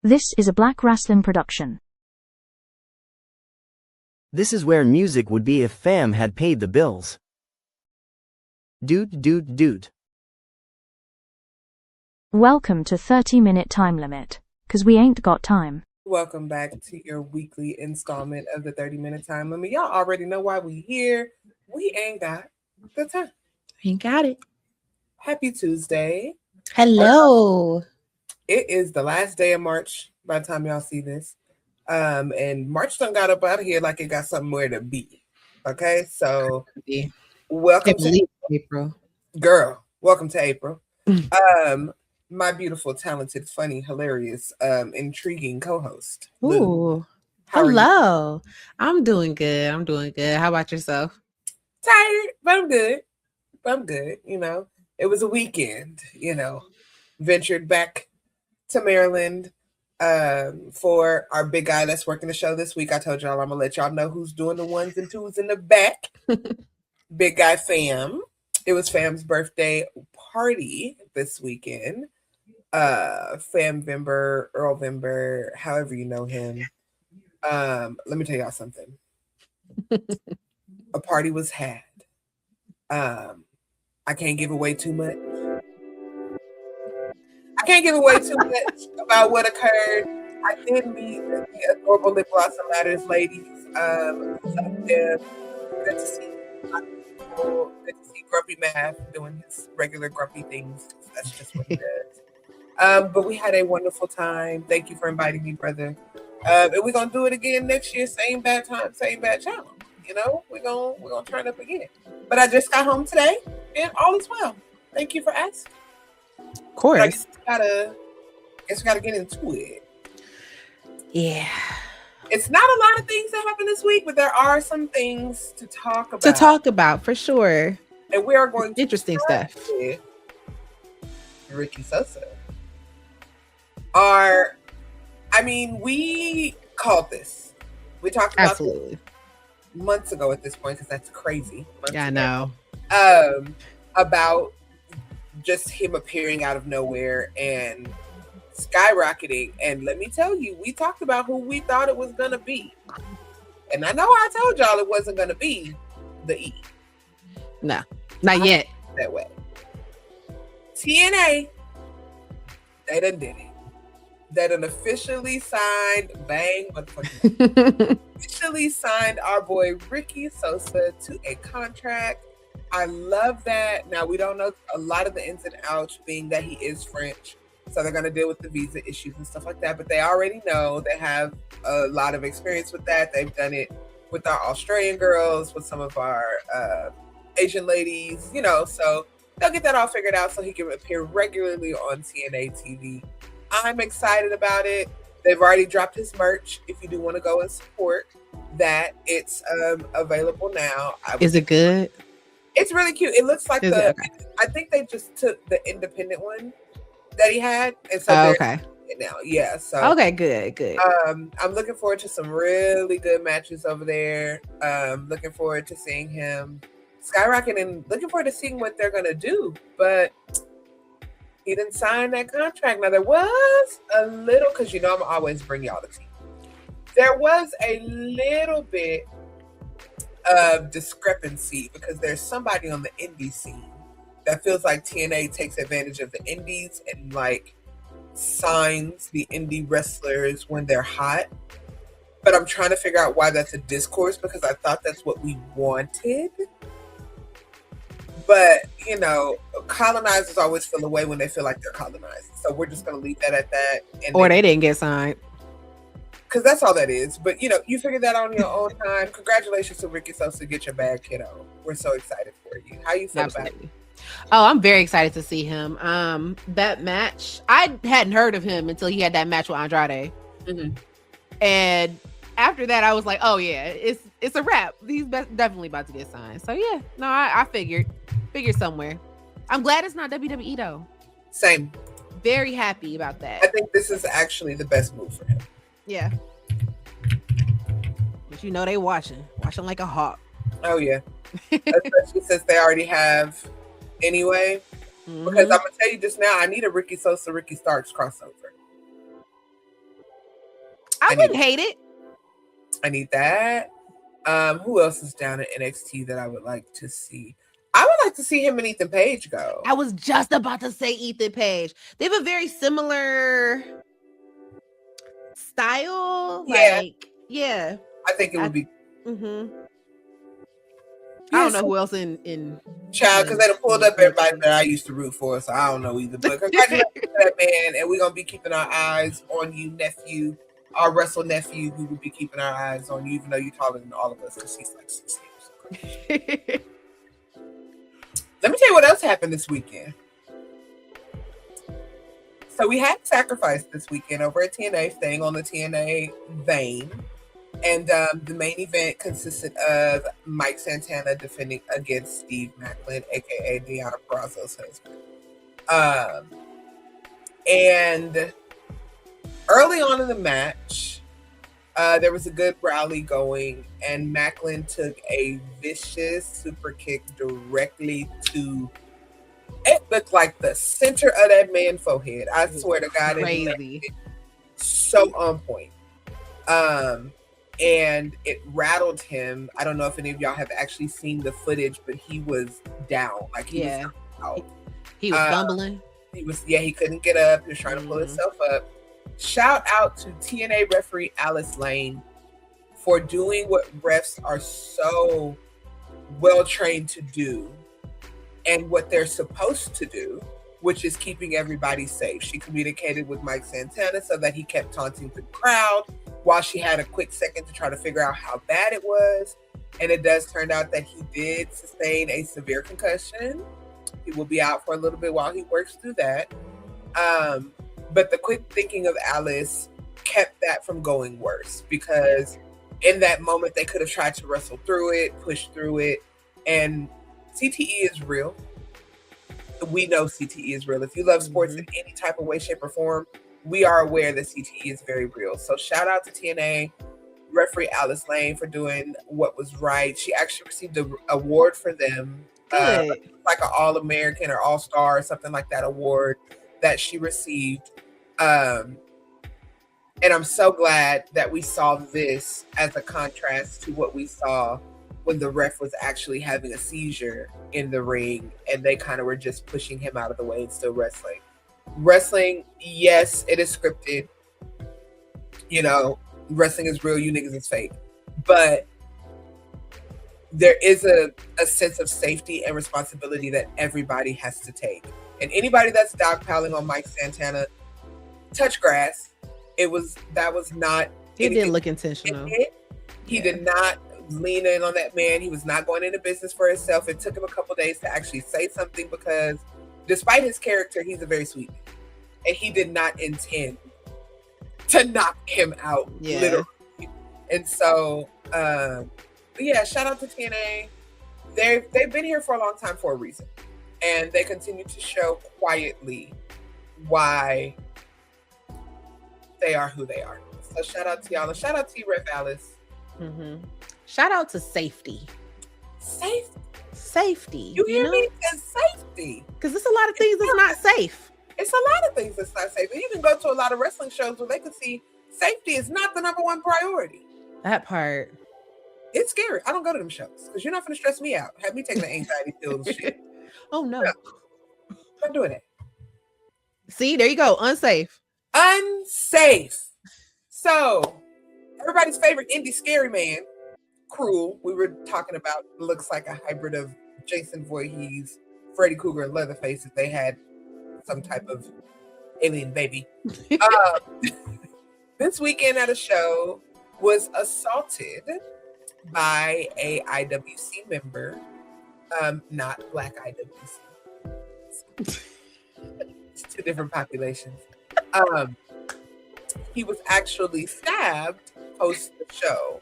This is a Black Rasslin production. This is where music would be if fam had paid the bills. Doot. Welcome to 30-minute time limit, 'cause we ain't got time. Welcome back to your weekly installment of the 30-minute time limit. Y'all already know why we here. We ain't got the time. Ain't got it. Happy Tuesday. Hello. It is the last day of March by the time y'all see this. And March done got up out of here like it got somewhere to be. Okay, so welcome to April. Girl. Welcome to April. My beautiful, talented, funny, hilarious, intriguing co-host. Ooh. Hello. I'm doing good. How about yourself? Tired, but I'm good. You know, it was a weekend, ventured back to Maryland for our big guy that's working the show this week. I told y'all I'm gonna let y'all know who's doing the ones and twos in the back. Big guy fam. It was fam's birthday party this weekend. Famvember, Earlvember, however you know him. Let me tell y'all something. A party was had. I can't give away too much. About what occurred. I did meet the adorable Lip Blossom Matters ladies. Good to see Grumpy Math doing his regular grumpy things. That's just what he does. But we had a wonderful time. Thank you for inviting me, brother. And we're gonna do it again next year. Same bad time, same bad channel. We're gonna turn up again. But I just got home today, and all is well. Thank you for asking. Of course. I guess we gotta get into it. Yeah. It's not a lot of things that happened this week, but there are some things to talk about. For sure. And we are going to interesting stuff with Ricky Sosa. We called this. We talked about absolutely months ago at this point, because that's crazy. I know. About just him appearing out of nowhere and skyrocketing. And let me tell you, we talked about who we thought it was gonna be. And I know I told y'all it wasn't gonna be the E. No, not yet. That way. TNA, they done did it. They done officially signed, officially signed our boy Ricky Sosa to a contract. I love that. Now, we don't know a lot of the ins and outs, being that he is French. So they're going to deal with the visa issues and stuff like that. But they already know. They have a lot of experience with that. They've done it with our Australian girls, with some of our Asian ladies, so they'll get that all figured out so he can appear regularly on TNA TV. I'm excited about it. They've already dropped his merch. If you do want to go and support that, it's available now. Is it good? It's really cute. It looks like I think they just took the independent one that he had, and so okay. Now, yeah. So okay, good. I'm looking forward to some really good matches over there. Looking forward to seeing him skyrocket, and looking forward to seeing what they're gonna do. But he didn't sign that contract. Now there was a little, because I'm always bring y'all the tea. There was a little bit of discrepancy, because there's somebody on the indie scene that feels like TNA takes advantage of the indies and signs the indie wrestlers when they're hot. But I'm trying to figure out why that's a discourse, because I thought that's what we wanted. But, colonizers always feel away when they feel like they're colonized. So we're just going to leave that at that. Or they didn't get signed. Because that's all that is. But, you figured that out on your own time. Congratulations to Ricky Sosa. Get your bag, kiddo. We're so excited for you. How you feel about it? Oh, I'm very excited to see him. That match, I hadn't heard of him until he had that match with Andrade. Mm-hmm. And after that, I was like, oh yeah, it's a wrap. He's definitely about to get signed. So yeah, no, I figured somewhere. I'm glad it's not WWE though. Same. Very happy about that. I think this is actually the best move for him. Yeah. But they watching like a hawk. Oh yeah. Especially since they already have anyway. Mm-hmm. Because I'm gonna tell you just now, I need a Ricky Sosa, Ricky Starks crossover. I wouldn't hate it. I need that. Who else is down at NXT that I would like to see? I would like to see him and Ethan Page go. I was just about to say Ethan Page. They have a very similar style. Yeah. Like, yeah. I think it would be. Mm-hmm. I don't know who else in child, because they done pulled up everybody that I used to root for, so I don't know either. But congratulations to that man, and we're gonna be keeping our eyes on you, nephew, our wrestle nephew. We will be keeping our eyes on you, even though you're taller than all of us, because he's like 6 years. Let me tell you what else happened this weekend. So we had Sacrifice this weekend over at TNA, staying on the TNA vein. And the main event consisted of Mike Santana defending against Steve Maclin, aka Deonna Purrazzo's husband. And early on in the match, there was a good rally going, and Maclin took a vicious super kick directly to, it looked like the center of that man's forehead. I swear to God, crazy. It so on point. And it rattled him. I don't know if any of y'all have actually seen the footage, but he was down. Like he was out. He was fumbling. He couldn't get up. He was trying to pull himself up. Shout out to TNA referee Alice Lane for doing what refs are so well trained to do and what they're supposed to do, which is keeping everybody safe. She communicated with Mike Santana so that he kept taunting the crowd while she had a quick second to try to figure out how bad it was. And it does turn out that he did sustain a severe concussion. He will be out for a little bit while he works through that. But the quick thinking of Alice kept that from going worse, because in that moment they could have tried to wrestle through it, push through it. And CTE is real. We know CTE is real. If you love sports in any type of way, shape, or form, we are aware that CTE is very real. So shout out to TNA referee Alice Lane for doing what was right. She actually received an award for them, like an All-American or All-Star or something like that award that she received. And I'm so glad that we saw this as a contrast to what we saw when the ref was actually having a seizure in the ring and they kind of were just pushing him out of the way and still wrestling. Wrestling, yes, it is scripted. You know, wrestling is real, you niggas is fake. But there is a sense of safety and responsibility that everybody has to take. And anybody that's dogpiling on Mike Santana, touch grass. That was not. It didn't look intentional. He did not lean in on that man. He was not going into business for himself. It took him a couple days to actually say something, because despite his character, he's a very sweet man. And he did not intend to knock him out, literally. And so, yeah, shout out to TNA. They've been here for a long time for a reason. And they continue to show quietly why they are who they are. So shout out to y'all. And shout out to you, Ref Alice. Shout out to safety. Safety. You hear me? It's safety. Because there's a lot of things that's not safe. It's a lot of things that's not safe. And you can go to a lot of wrestling shows where they can see safety is not the number one priority. That part. It's scary. I don't go to them shows because you're not going to stress me out. Have me take the anxiety pills and shit. Oh, no. I'm doing it. See, there you go. Unsafe. So, everybody's favorite indie scary man, Krule, we were talking about, looks like a hybrid of Jason Voorhees, Freddy Krueger, and Leatherface if they had some type of alien baby. This weekend at a show was assaulted by a IWC member, not Black IWC. It's two different populations. He was actually stabbed post the show.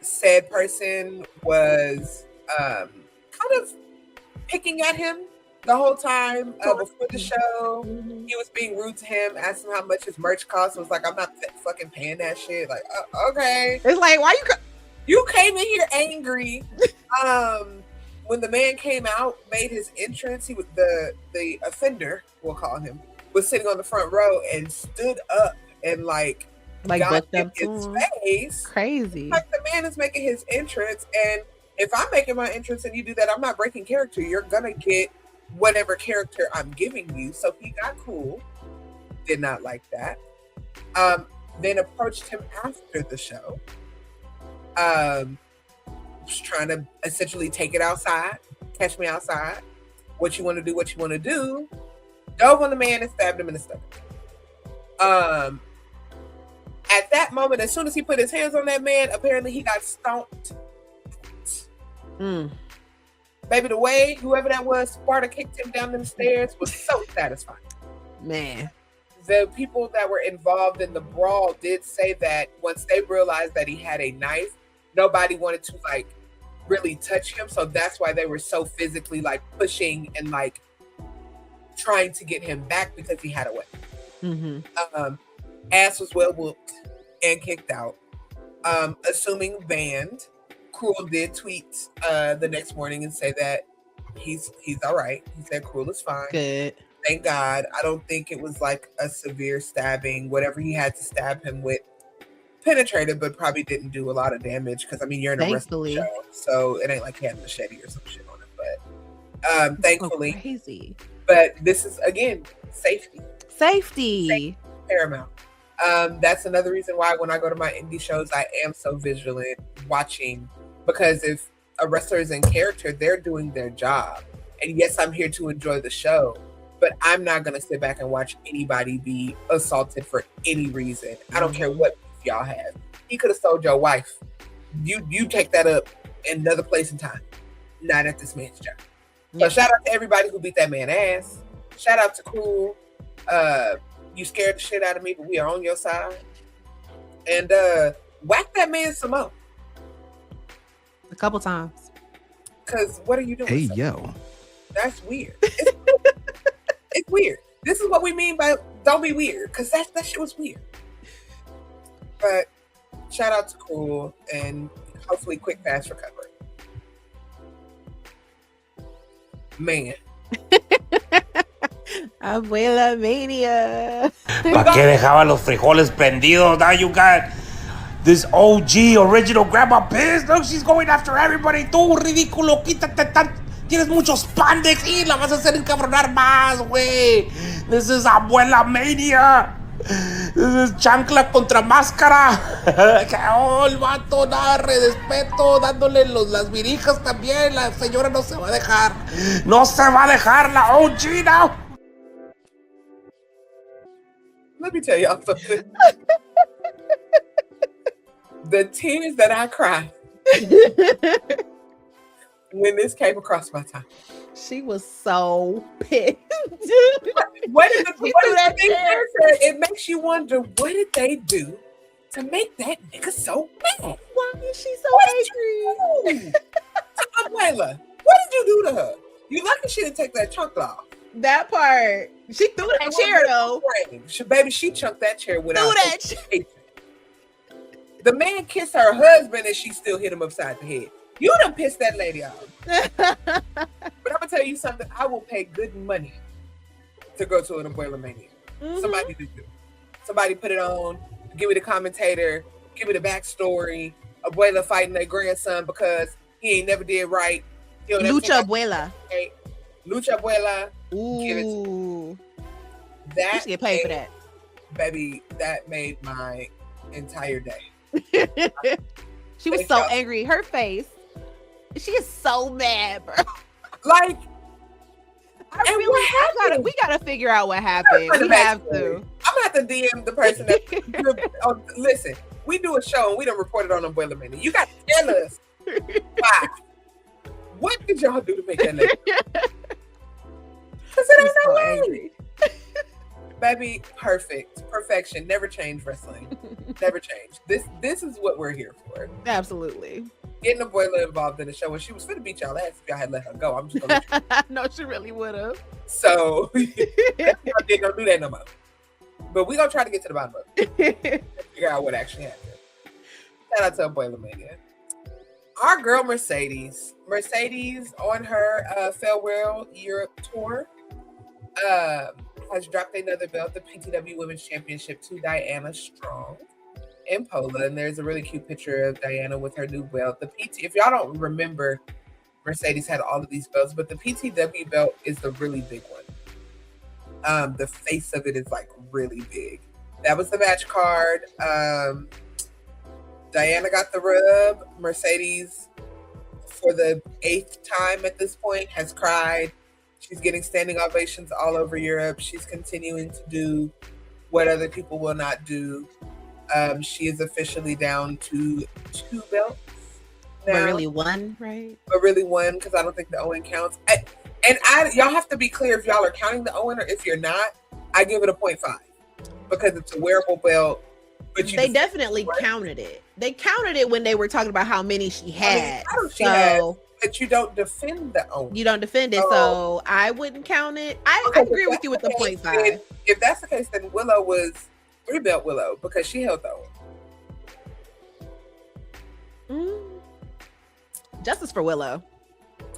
Said person was kind of picking at him the whole time before the show. He was being rude to him, asked him how much his merch cost. Was like, I'm not fucking paying that shit. Like, okay. It's like, why you came in here angry. When the man came out, made his entrance, he was the offender, we'll call him, was sitting on the front row and stood up and like Like got booked in up his to him. face. Crazy. Like the man is making his entrance, and if I'm making my entrance and you do that, I'm not breaking character. You're gonna get whatever character I'm giving you. So he got cool. Did not like that. Then approached him after the show. Was trying to essentially take it outside, catch me outside. What you want to do? What you want to do? Dove on the man and stabbed him in the stomach. At that moment, as soon as he put his hands on that man, apparently he got stomped. Baby, the way whoever that was, Sparta kicked him down them stairs was so satisfying. Man. The people that were involved in the brawl did say that once they realized that he had a knife, nobody wanted to like really touch him. So that's why they were so physically like pushing and like trying to get him back because he had a weapon. Ass was well whooped and kicked out. Assuming banned. Krule did tweet the next morning and say that he's all right. He said Krule is fine. Good. Thank God. I don't think it was like a severe stabbing. Whatever he had to stab him with penetrated, but probably didn't do a lot of damage because I mean you're in a wrestling show, so it ain't like he had a machete or some shit on him. But thankfully, crazy. But this is again safety paramount. That's another reason why when I go to my indie shows, I am so vigilant watching, because if a wrestler is in character, they're doing their job. And yes, I'm here to enjoy the show, but I'm not going to sit back and watch anybody be assaulted for any reason. I don't care what y'all have. He could have sold your wife. You take that up in another place and time, not at this man's job. So shout out to everybody who beat that man ass. Shout out to Krule. You scared the shit out of me, but we are on your side. And whack that man some more. A couple times. Because what are you doing? Hey, yo. That's weird. It's weird. This is what we mean by don't be weird, because that shit was weird. But shout out to Krule and hopefully quick fast recovery. Man. Abuelamania. ¿Para qué dejaba los frijoles prendidos? Now you got this OG original grandma pissed. Look, she's going after everybody. Tú, ridículo, quítate tan. Tienes muchos pandex y la vas a hacer encabronar más, güey. This is Abuelamania. This is chancla contra máscara. Oh, el vato, nada, respeto, dándole las virijas también. La señora no se va a dejar. No se va a dejar la OG now. Let me tell y'all something. The tears that I cried when this came across my time. She was so pissed. What is the thing that it makes you wonder, what did they do to make that nigga so mad? Why is she so angry? Abuela, what did you do to her? You lucky she didn't take that chunk off. That part. She threw that chair though. Baby, she chunked that chair without threw that chair. The man kissed her husband and she still hit him upside the head. You done pissed that lady off. But I'm gonna tell you something. I will pay good money to go to an Abuelamania. Somebody do. Somebody put it on. Give me the commentator. Give me the backstory. Abuela fighting their grandson because he ain't never did right. You know, Lucha Abuela. Lucha Abuela. Ooh. That you should get paid for that. Baby, that made my entire day. She was so angry. Her face. She is so mad, bro. Like, we gotta figure out what happened. We have to. I'm gonna have to DM the person that listen, we do a show and we don't report it on Abuelamania. You got to tell us why. What did y'all do to make that lady? Because it ain't no way. Baby, perfection. Never change wrestling. Never change. This is what we're here for. Absolutely. Getting Abuela involved in the show, and she was finna beat y'all ass if y'all had let her go. I'm just gonna no, she really would have. So don't do that no more. But we're gonna try to get to the bottom of it. Figure out what actually happened. Shout out to Abuelamania. Our girl Mercedes on her farewell Europe tour has dropped another belt, the PTW Women's Championship, to Diana Strong. Impola, and there's a really cute picture of Diana with her new belt. The PT, if y'all don't remember, Mercedes had all of these belts, but the PTW belt is the really big one. The face of it is like really big. That was the match card. Diana got the rub. Mercedes, for the 8th time at this point, has cried. She's getting standing ovations all over Europe. She's continuing to do what other people will not do. She is officially down to 2 belts now. But really one, right? But really one, because I don't think the Owen counts. Y'all have to be clear if y'all are counting the Owen or if you're not. I give it a 0.5 because it's a wearable belt. But they definitely counted it. They counted it when they were talking about how many she had. But you don't defend the Owen. You don't defend it, so I wouldn't count it. I agree with you with the 0.5. If that's the case, then Willow was 3-belt Willow because she held the Owen. Justice for Willow.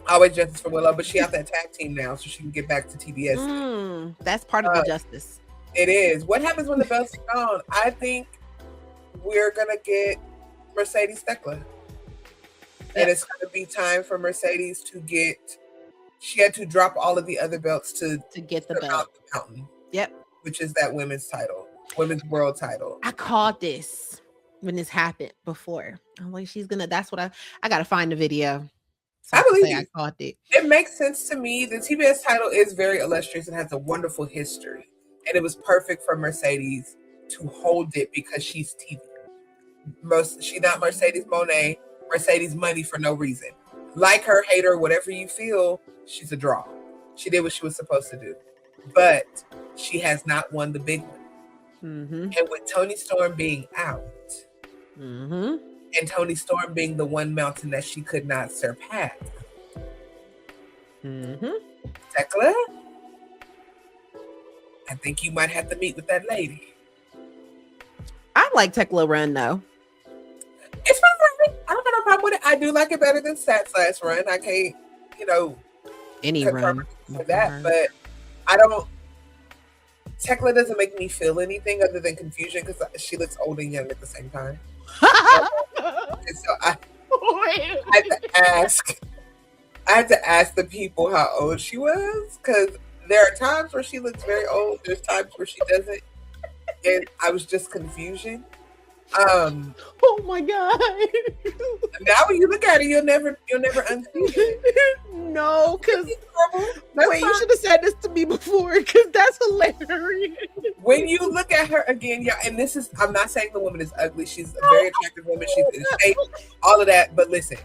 Always justice for Willow, but she out that tag team now, so she can get back to TBS. That's part of the justice. It is. What happens when the belts are gone? I think we're gonna get Mercedes Thekla. And it's going to be time for Mercedes to get. She had to drop all of the other belts to get the belt. The mountain. Yep. Which is that women's title, women's world title. I called this when this happened before. I'm like, she's gonna. That's what I got to find the video. So I believe I called it. It makes sense to me. The TBS title is very illustrious and has a wonderful history, and it was perfect for Mercedes to hold it because she's TV. She's not Mercedes Moné. Mercedes money for no reason. Like her, hate her, whatever you feel, she's a draw. She did what she was supposed to do. But she has not won the big one. And with Toni Storm being out, and Toni Storm being the one mountain that she could not surpass, Thekla, I think you might have to meet with that lady. I like Thekla run though. It's fine. I don't have no problem with it. I do like it better than Sat's last run. I can't, any run for that, but I don't. Thekla doesn't make me feel anything other than confusion because she looks old and young at the same time. And so I had to ask the people how old she was because there are times where she looks very old. There's times where she doesn't, and I was just confusion. Oh my god! Now when you look at it, you'll never unsee it. No, because wait, you should have said this to me before, because that's hilarious. When you look at her again, yeah, and this is, I'm not saying the woman is ugly. She's a very attractive woman. She's in shape, all of that. But listen,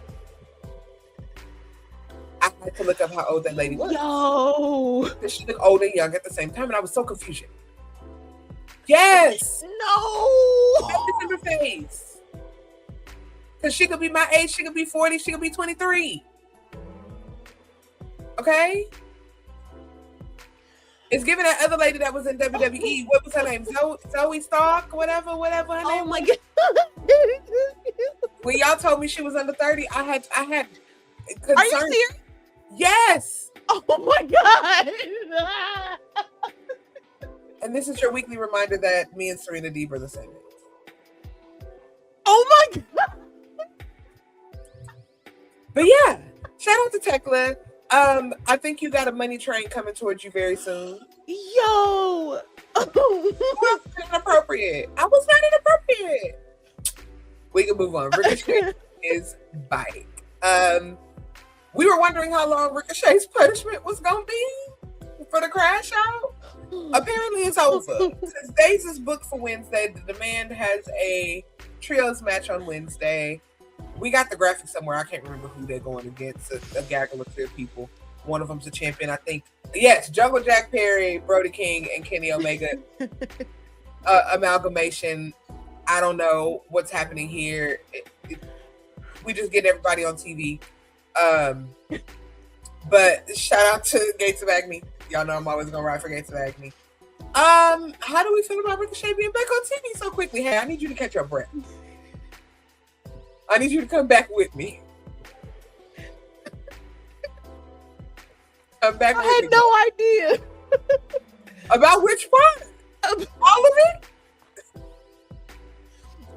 I had to look up how old that lady was. Yo, because she looked old and young at the same time, and I was so confused. Yes. No. In her face. Because she could be my age. She could be 40. She could be 23. Okay. It's giving that other lady that was in WWE. What was her name? Zoe Stark. Whatever her name. Oh my god. When y'all told me she was under 30, I had concern. Are you serious? Yes. Oh my god. And this is your weekly reminder that me and Serena Deeb are the same age. Oh my god! But yeah, shout out to Thekla. I think you got a money train coming towards you very soon. Yo! Inappropriate. I was not inappropriate. We can move on. Ricochet is bike. We were wondering how long Ricochet's punishment was gonna be for the crash out. Apparently it's over. Since Days is booked for Wednesday, the Demand has a trios match on Wednesday. We got the graphic somewhere. I can't remember who they're going against. A gaggle of clear people. One of them's a champion, I think. Yes, Jungle Jack Perry, Brody King, and Kenny Omega. Amalgamation. I don't know what's happening here. We just get everybody on TV. But shout out to Gates of Agony. Y'all know I'm always gonna ride for Gates of Agony. How do we feel about Ricochet being back on TV so quickly? Hey, I need you to catch your breath. I need you to come back with me. Come back with me. I had no idea. About which part? All of it?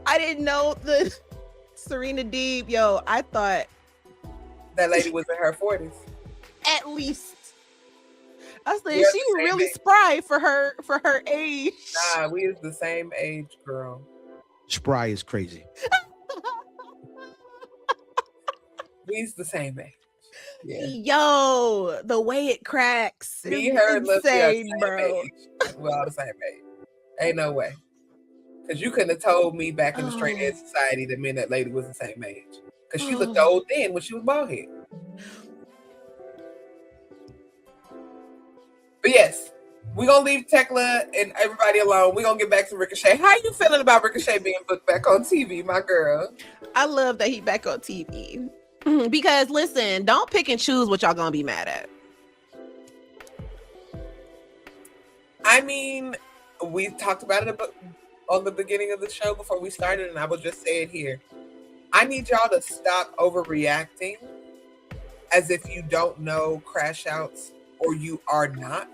I didn't know the Serena Deeb. Yo, I thought that lady was in her 40s. At least. I said We're she the was same really age. spry for her age. Nah, we is the same age, girl. Spry is crazy. We's the same age. Yeah. Yo, the way it cracks. Me, is her, and Liz, we are the insane, same bro. age. We're all the same age. Ain't no way. Because you couldn't have told me back in the straight edge society that me and that lady was the same age. Because she looked old then when she was bald head. But yes, we're going to leave Tekla and everybody alone. We're going to get back to Ricochet. How you feeling about Ricochet being booked back on TV, my girl? I love that he back on TV. Because listen, don't pick and choose what y'all gonna be mad at. I mean, we talked about it on the beginning of the show before we started, and I will just say it here. I need y'all to stop overreacting as if you don't know crash outs or you are not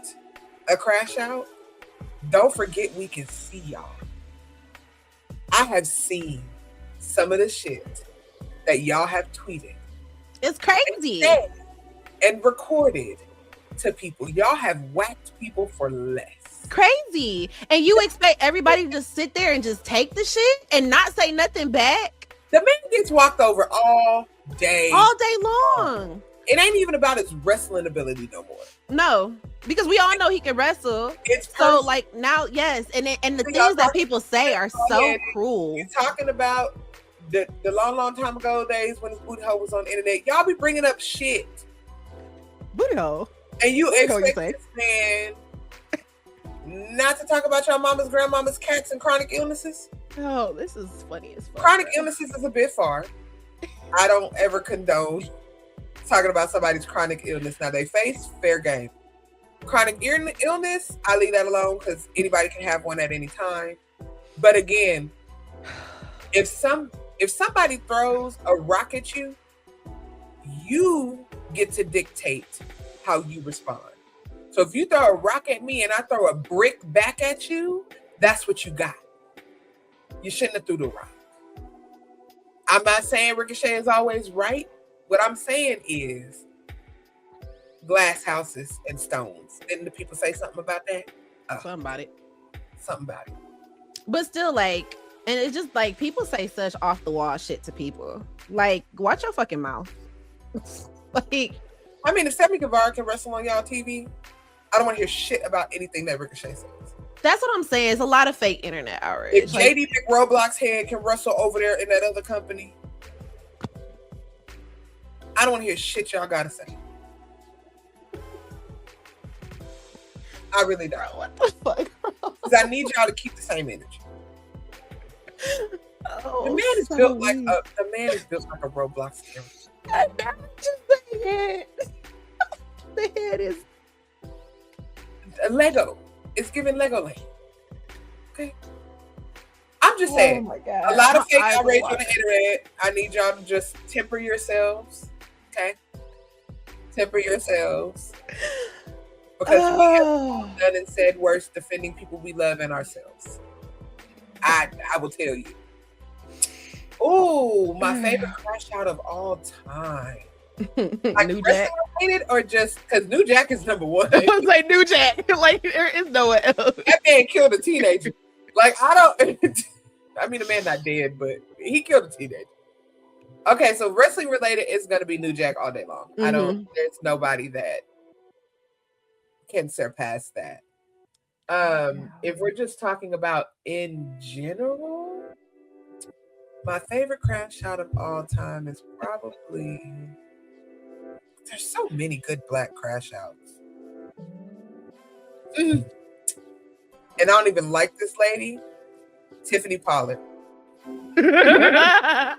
a crash out. Don't forget we can see y'all. I have seen some of the shit that y'all have tweeted. It's crazy. And recorded to people. Y'all have whacked people for less. Crazy. And you expect everybody to just sit there and just take the shit and not say nothing back? The man gets walked over all day. All day long. It ain't even about his wrestling ability no more. No, because we all know he can wrestle. It's so like now, yes. And the things that people say are so cruel. You're talking about the long time ago days when his booty hole was on the internet. Y'all be bringing up shit. Booty hole? And you expect this man not to talk about your mama's, grandmama's, cats, and chronic illnesses? Oh, this is funny as fuck. Chronic illnesses is a bit far. I don't ever condone talking about somebody's chronic illness. Now they face fair game. Chronic illness, I leave that alone because anybody can have one at any time. But again, if somebody throws a rock at you, you get to dictate how you respond. So if you throw a rock at me and I throw a brick back at you, that's what you got. You shouldn't have threw the rock. I'm not saying Ricochet is always right. What I'm saying is glass houses and stones. Didn't the people say something about that? Something about it. Something about it. But still, like, and it's just like people say such off the wall shit to people. Like, watch your fucking mouth. Like, I mean, if Sammy Guevara can wrestle on y'all TV, I don't want to hear shit about anything that Ricochet says. That's what I'm saying. It's a lot of fake internet outrage. If JD McRoblox head can wrestle over there in that other company, I don't want to hear shit y'all gotta say. I really don't. What the fuck? Because I need y'all to keep the same energy. Oh, the man is built like a Roblox character. Just the head. The head is a Lego. It's giving Legoland. Okay. I'm just saying. Oh my God. A lot of fake outrage on the internet. I need y'all to just temper yourselves. Okay. Temper yourselves. Because we have done and said worse defending people we love and ourselves. I will tell you. Oh, my favorite crash out of all time. Like New Jack related or just because New Jack is number one. I was like New Jack. Like there is no one else. That man killed a teenager. Like I don't. I mean, the man not dead, but he killed a teenager. Okay, so wrestling related is gonna be New Jack all day long. I don't. There's nobody that can surpass that. If we're just talking about in general, my favorite crash out of all time is probably. There's so many good black crash outs. And I don't even like this lady, Tiffany Pollard. I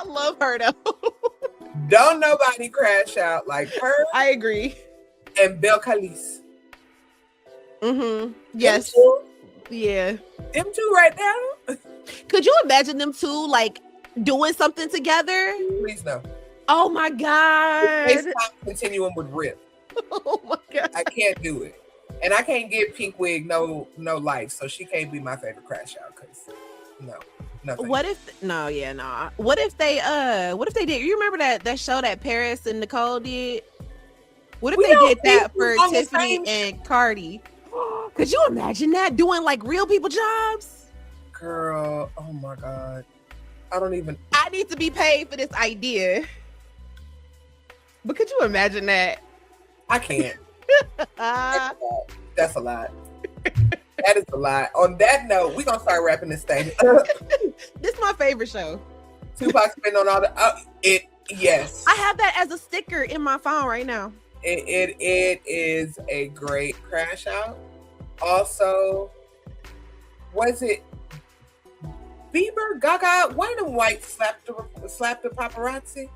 love her though. Don't nobody crash out like her. I agree. And Bel Calise. Yes. Yeah. Them two right now. Could you imagine them two like doing something together? Please no. Oh my God. FaceTime continuum would rip. Oh my God. I can't do it. And I can't give Pink Wig no life, so she can't be my favorite crash out because no. No, thank What you. if no, yeah, no. What if they did? You remember that show that Paris and Nicole did? What if We they don't did that be for on the Tiffany same and Cardi? Could you imagine that doing like real people jobs? Girl, oh my God. I don't even. I need to be paid for this idea. But could you imagine that? I can't. That's a lot. That is a lot. On that note, we're going to start wrapping this thing up. This is my favorite show. Tupac's been on all the. Yes. I have that as a sticker in my phone right now. It is a great crash out. Also, was it Bieber, Gaga? One of them whites slapped the paparazzi.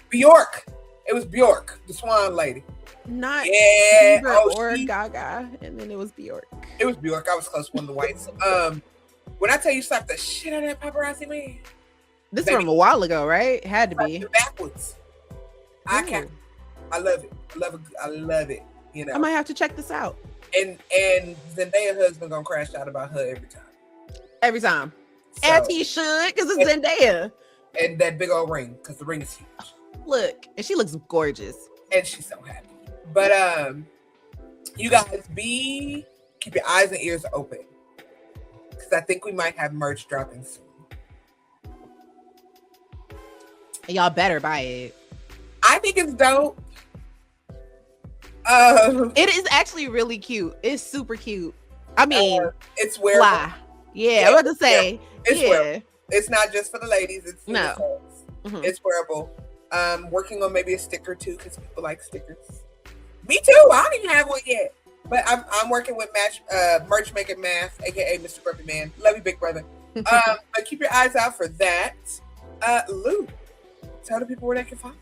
Bjork. It was Bjork, the swan lady. Not Yeah. Bieber or Gaga, and then it was Bjork. It was Bjork. I was close to one of the whites. When I tell you slapped the shit out of that paparazzi, man. This is from a while ago, right? Had to be. Backwards. I can't. I love it. I love it. You know. I might have to check this out. And Zendaya's husband gonna crash out about her every time. Every time. So, As he should, because it's Zendaya. And that big old ring, because the ring is huge. Look, and she looks gorgeous. And she's so happy. But you guys keep your eyes and ears open. Because I think we might have merch dropping soon. And y'all better buy it. I think it's dope. It is actually really cute. It's super cute. I mean, it's wearable. fly. Yeah, I was about to say. It's yeah. wearable. It's not just for the ladies. It's no. It's wearable. Working on maybe a sticker too, because people like stickers. Me too. I don't even have one yet. But I'm working with Merch Making Math, aka Mr. Grumpy Man. Love you, big brother. But keep your eyes out for that. Lou, tell the people where they can find you.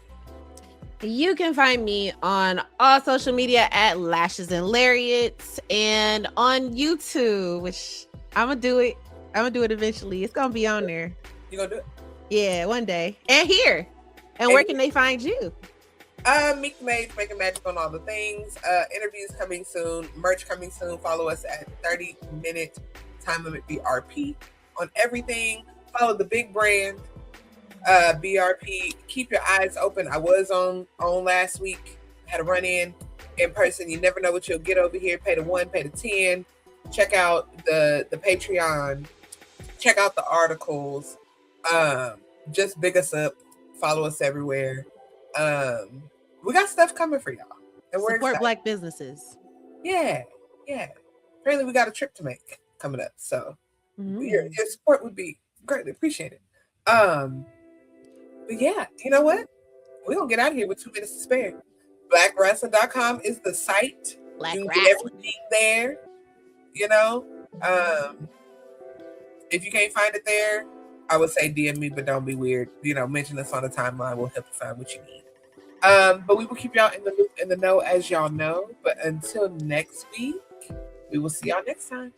You can find me on all social media at LashesAndLariats and on YouTube, which I'm gonna do it. I'm gonna do it eventually. It's gonna be on there. You gonna do it? Yeah, one day. And here. And where can they find you? Meek Made's Making Magic on all the things. Interviews coming soon. Merch coming soon. Follow us at 30-minute time limit BRP on everything. Follow the big brand. BRP. Keep your eyes open. I was on last week. Had a run in person. You never know what you'll get over here. Pay the 1, pay the 10. Check out the Patreon. Check out the articles. Just big us up. Follow us everywhere. We got stuff coming for y'all. And we're Support excited. Black businesses. Yeah. Apparently we got a trip to make coming up. So your support would be greatly appreciated. But yeah, you know what? We're gonna get out of here with 2 minutes to spare. BlackWrestling.com is the site. Black you can Wrestling. get everything there. You know, if you can't find it there, I would say DM me, but don't be weird. You know, mention us on the timeline. We'll help you find what you need. But we will keep y'all in the loop, in the know, as y'all know. But until next week, we will see y'all next time.